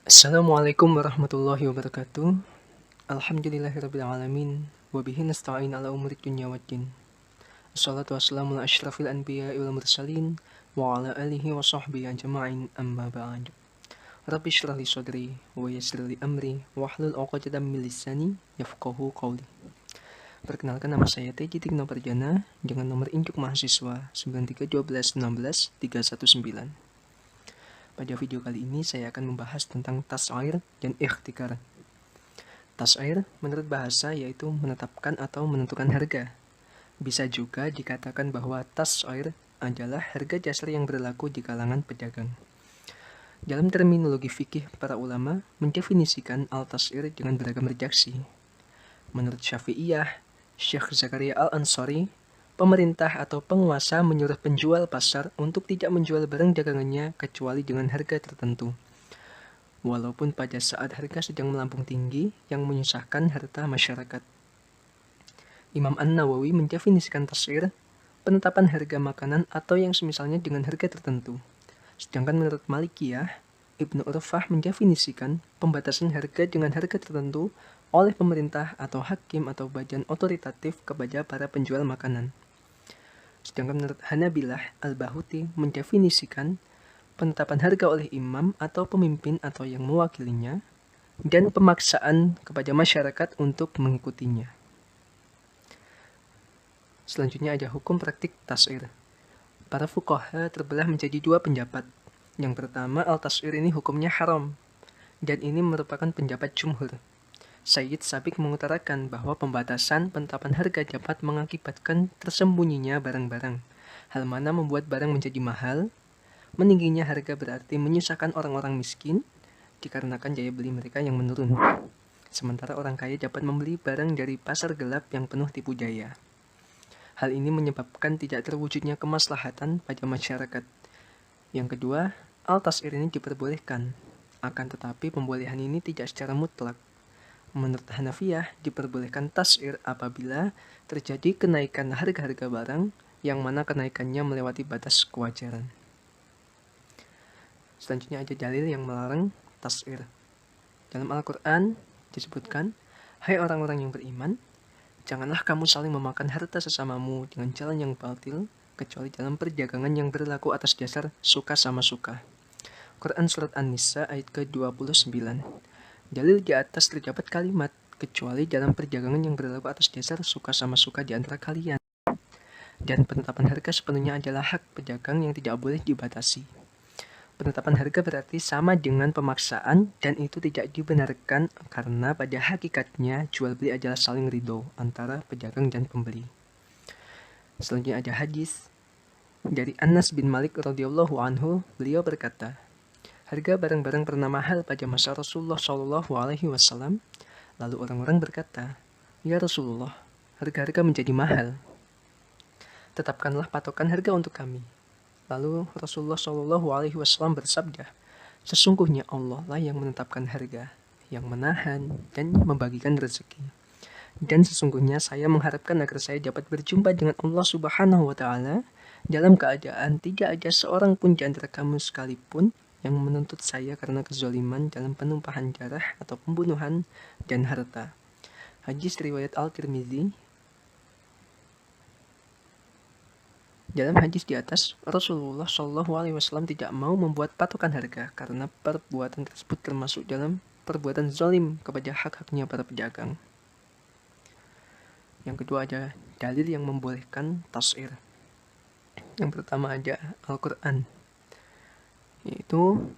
Assalamualaikum warahmatullahi wabarakatuh. Alhamdulillahirrabbilalamin. Wabihi nasta'in ala umuri dunya waddin. Assalatu wassalamu ala ashrafil anbiya'i wal mursalin wa ala alihi wa sahbihi ajma'in amma ba'd. Rabbi shrah li sadri wa yassir li amri wahlul 'uqdatam min lisani yafqahu qawli. Perkenalkan, nama saya Teji Tigno Perjana dengan nomor induk mahasiswa 9312163119. Pada video kali ini saya akan membahas tentang tas'ir dan ikhtikar. Tas'ir menurut bahasa yaitu menetapkan atau menentukan harga. Bisa juga dikatakan bahwa tas'ir adalah harga dasar yang berlaku di kalangan pedagang. Dalam terminologi fikih, para ulama mendefinisikan al-tas'ir dengan beragam redaksi. Menurut Syafi'iyah, Syekh Zakaria Al-Ansari, pemerintah atau penguasa menyuruh penjual pasar untuk tidak menjual barang dagangannya kecuali dengan harga tertentu. Walaupun pada saat harga sedang melambung tinggi yang menyusahkan harta masyarakat. Imam An-Nawawi mendefinisikan tas'ir, penetapan harga makanan atau yang semisalnya dengan harga tertentu. Sedangkan menurut Malikiyah, Ibnu Urfah mendefinisikan pembatasan harga dengan harga tertentu oleh pemerintah atau hakim atau badan otoritatif kepada para penjual makanan. Sedangkan menurut Hanabilah, Al-Bahuti mendefinisikan penetapan harga oleh imam atau pemimpin atau yang mewakilinya dan pemaksaan kepada masyarakat untuk mengikutinya. Selanjutnya ada hukum praktik tas'ir. Para fuqaha terbelah menjadi dua pendapat. Yang pertama, al-tas'ir ini hukumnya haram, dan ini merupakan pendapat jumhur. Sayyid Sabiq mengutarakan bahwa pembatasan penetapan harga dapat mengakibatkan tersembunyinya barang-barang. Hal mana membuat barang menjadi mahal, meningginya harga berarti menyusahkan orang-orang miskin, dikarenakan daya beli mereka yang menurun. Sementara orang kaya dapat membeli barang dari pasar gelap yang penuh tipu daya. Hal ini menyebabkan tidak terwujudnya kemaslahatan pada masyarakat. Yang kedua, al-tas'ir ini diperbolehkan, akan tetapi pembolehan ini tidak secara mutlak. Menurut Hanafiyah, diperbolehkan tas'ir apabila terjadi kenaikan harga-harga barang yang mana kenaikannya melewati batas kewajaran. Selanjutnya ada dalil yang melarang tas'ir. Dalam Al-Quran disebutkan, "Hai orang-orang yang beriman, janganlah kamu saling memakan harta sesamamu dengan jalan yang batil, kecuali dalam perdagangan yang berlaku atas dasar suka sama suka." Quran Surat An-Nisa ayat ke-29. Dalil di atas terdapat kalimat, kecuali dalam perdagangan yang berlaku atas dasar suka sama suka di antara kalian. Dan penetapan harga sepenuhnya adalah hak pedagang yang tidak boleh dibatasi. Penetapan harga berarti sama dengan pemaksaan dan itu tidak dibenarkan karena pada hakikatnya jual beli adalah saling ridho antara pedagang dan pembeli. Selanjutnya ada hadis dari Anas bin Malik radhiyallahu anhu, beliau berkata, harga barang-barang pernah mahal pada masa Rasulullah SAW. Lalu orang-orang berkata, "Ya Rasulullah, harga-harga menjadi mahal. Tetapkanlah patokan harga untuk kami." Lalu Rasulullah SAW bersabda, "Sesungguhnya Allah lah yang menetapkan harga, yang menahan dan membagikan rezeki. Dan sesungguhnya saya mengharapkan agar saya dapat berjumpa dengan Allah Subhanahu wa Ta'ala dalam keadaan tidak ada seorang pun di antara kamu sekalipun yang menuntut saya karena kezaliman dalam penumpahan darah atau pembunuhan dan harta." Hadis riwayat Al-Tirmizi. Dalam hadis di atas, Rasulullah SAW tidak mau membuat patokan harga karena perbuatan tersebut termasuk dalam perbuatan zalim kepada hak-haknya para pedagang. Yang kedua ada dalil yang membolehkan tas'ir. Yang pertama ada Al-Quran, yaitu,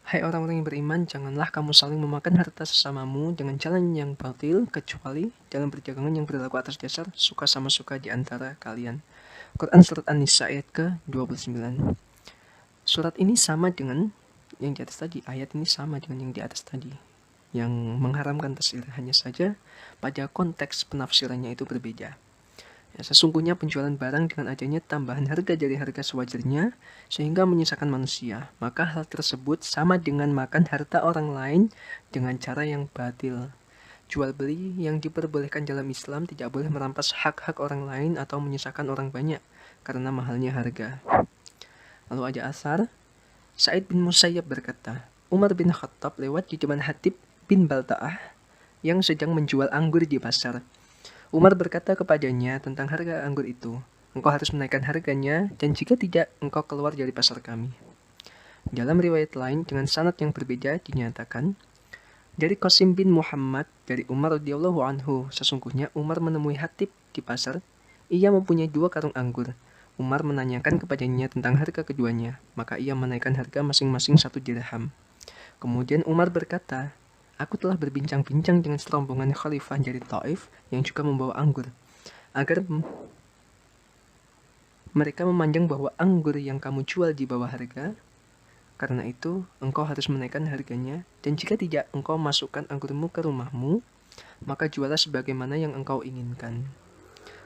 "Hai orang-orang yang beriman, janganlah kamu saling memakan harta sesamamu dengan jalan yang batil, kecuali dalam perdagangan yang berlaku atas dasar suka sama suka di antara kalian." Quran Surat An-Nisa ayat ke-29. Surat ini sama dengan yang di atas tadi, ayat ini sama dengan yang di atas tadi, yang mengharamkan tas'ir, hanya saja pada konteks penafsirannya itu berbeda. Ya, sesungguhnya penjualan barang dengan adanya tambahan harga dari harga sewajarnya sehingga menyusahkan manusia, maka hal tersebut sama dengan makan harta orang lain dengan cara yang batil. Jual beli yang diperbolehkan dalam Islam tidak boleh merampas hak-hak orang lain atau menyusahkan orang banyak karena mahalnya harga. Lalu ada asar, Sa'id bin Musayyab berkata, Umar bin Khattab lewat di depan Hatib bin Balta'ah yang sedang menjual anggur di pasar. Umar berkata kepadanya tentang harga anggur itu, "Engkau harus menaikkan harganya, dan jika tidak, engkau keluar dari pasar kami." Dalam riwayat lain dengan sanad yang berbeda dinyatakan, dari Qasim bin Muhammad dari Umar radhiyallahu anhu, sesungguhnya Umar menemui Hatib di pasar. Ia mempunyai 2 karung anggur. Umar menanyakan kepadanya tentang harga keduanya, maka ia menaikkan harga masing-masing 1 dirham. Kemudian Umar berkata, "Aku telah berbincang-bincang dengan serombongan khalifah dari Taif yang juga membawa anggur, agar mereka memandang bahwa anggur yang kamu jual di bawah harga. Karena itu, engkau harus menaikkan harganya, dan jika tidak, engkau masukkan anggurmu ke rumahmu, maka jualah sebagaimana yang engkau inginkan."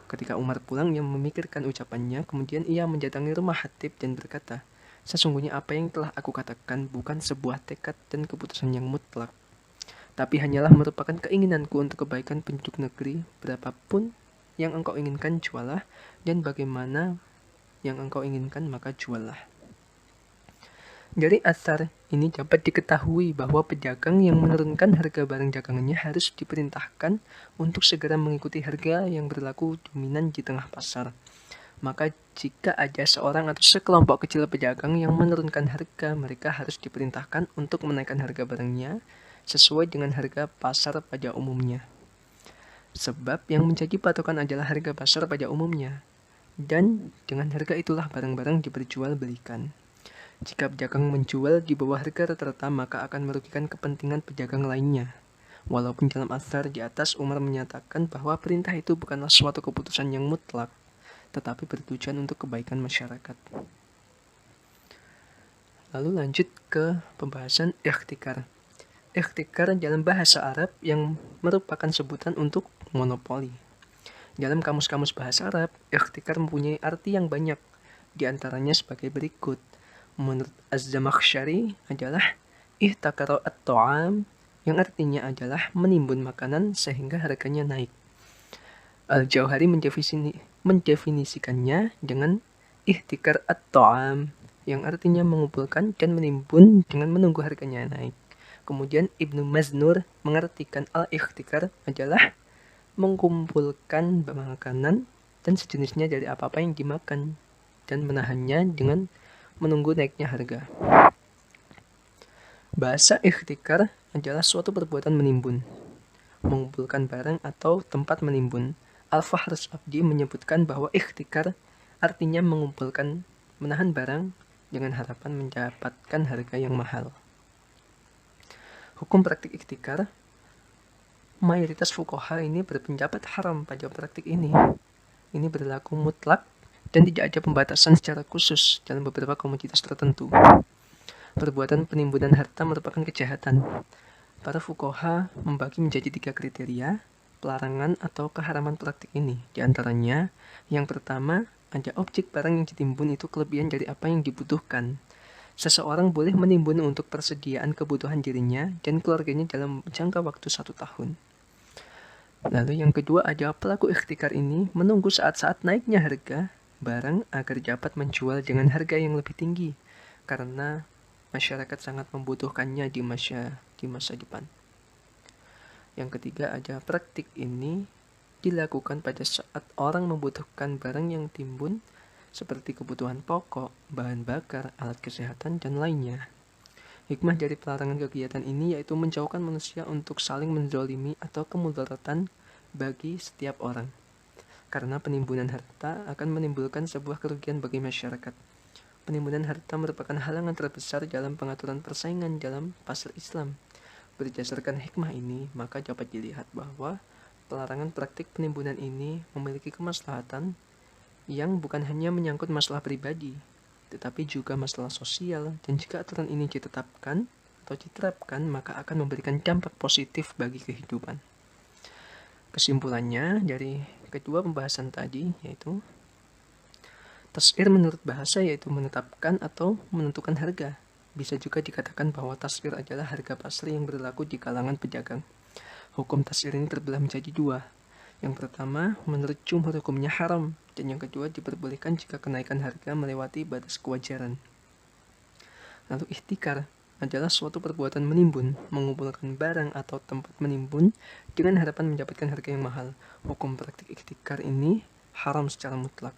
Ketika Umar pulang, yang memikirkan ucapannya, kemudian ia mendatangi rumah Hatib dan berkata, "Sesungguhnya apa yang telah aku katakan bukan sebuah tekad dan keputusan yang mutlak, tapi hanyalah merupakan keinginanku untuk kebaikan penduduk negeri. Berapapun yang engkau inginkan, jualah, dan bagaimana yang engkau inginkan, maka jualah." Dari asar ini dapat diketahui bahwa pedagang yang menurunkan harga barang dagangannya harus diperintahkan untuk segera mengikuti harga yang berlaku dominan di tengah pasar. Maka jika ada seorang atau sekelompok kecil pedagang yang menurunkan harga, mereka harus diperintahkan untuk menaikkan harga barangnya sesuai dengan harga pasar pada umumnya. Sebab yang menjadi patokan adalah harga pasar pada umumnya, dan dengan harga itulah barang-barang diperjualbelikan. Jika pedagang menjual di bawah harga rata-rata, maka akan merugikan kepentingan pedagang lainnya. Walaupun dalam asar di atas Umar menyatakan bahwa perintah itu bukanlah suatu keputusan yang mutlak, tetapi bertujuan untuk kebaikan masyarakat. Lalu lanjut ke pembahasan ikhtikar. Ikhtikar dalam bahasa Arab yang merupakan sebutan untuk monopoli. Dalam kamus-kamus bahasa Arab, ikhtikar mempunyai arti yang banyak, di antaranya sebagai berikut. Menurut Az-Zamakhsyari adalah ihtakara at-ta'am, yang artinya adalah menimbun makanan sehingga harganya naik. Al-Jauhari mendefinisikannya dengan ihtikar at-ta'am, yang artinya mengumpulkan dan menimbun dengan menunggu harganya naik. Kemudian Ibnu Maznur mengartikan al-ihtikar adalah mengumpulkan makanan dan sejenisnya dari apa-apa yang dimakan dan menahannya dengan menunggu naiknya harga. Bahasa ikhtikar adalah suatu perbuatan menimbun, mengumpulkan barang atau tempat menimbun. Al-Fahrus Abdi menyebutkan bahwa ikhtikar artinya mengumpulkan, menahan barang dengan harapan mendapatkan harga yang mahal. Hukum praktik ikhtikar, mayoritas fuqaha ini berpendapat haram pada praktik ini. Ini berlaku mutlak dan tidak ada pembatasan secara khusus dalam beberapa komoditas tertentu. Perbuatan penimbunan harta merupakan kejahatan. Para fuqaha membagi menjadi 3 kriteria pelarangan atau keharaman praktik ini. Di antaranya, yang pertama, ada objek barang yang ditimbun itu kelebihan dari apa yang dibutuhkan. Seseorang boleh menimbun untuk persediaan kebutuhan dirinya dan keluarganya dalam jangka waktu 1 tahun. Lalu yang kedua, ada pelaku ikhtikar ini menunggu saat-saat naiknya harga barang agar dapat menjual dengan harga yang lebih tinggi karena masyarakat sangat membutuhkannya di masa depan. Yang ketiga, ada praktik ini dilakukan pada saat orang membutuhkan barang yang timbun seperti kebutuhan pokok, bahan bakar, alat kesehatan, dan lainnya. Hikmah dari pelarangan kegiatan ini yaitu menjauhkan manusia untuk saling menzalimi atau kemudaratan bagi setiap orang. Karena penimbunan harta akan menimbulkan sebuah kerugian bagi masyarakat. Penimbunan harta merupakan halangan terbesar dalam pengaturan persaingan dalam pasar Islam. Berdasarkan hikmah ini, maka dapat dilihat bahwa pelarangan praktik penimbunan ini memiliki kemaslahatan yang bukan hanya menyangkut masalah pribadi, tetapi juga masalah sosial, dan jika aturan ini ditetapkan atau diterapkan, maka akan memberikan dampak positif bagi kehidupan. Kesimpulannya dari kedua pembahasan tadi yaitu tas'ir menurut bahasa yaitu menetapkan atau menentukan harga. Bisa juga dikatakan bahwa tas'ir adalah harga pasar yang berlaku di kalangan pedagang. Hukum tas'ir ini terbelah menjadi 2. Yang pertama, menurut jumhur hukumnya haram, dan yang kedua diperbolehkan jika kenaikan harga melewati batas kewajaran. Lalu ihtikar adalah suatu perbuatan menimbun, mengumpulkan barang atau tempat menimbun dengan harapan mendapatkan harga yang mahal. Hukum praktik ihtikar ini haram secara mutlak.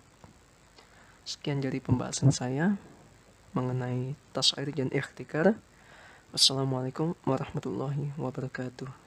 Sekian dari pembahasan saya mengenai tas'ir dan ihtikar. Wassalamualaikum warahmatullahi wabarakatuh.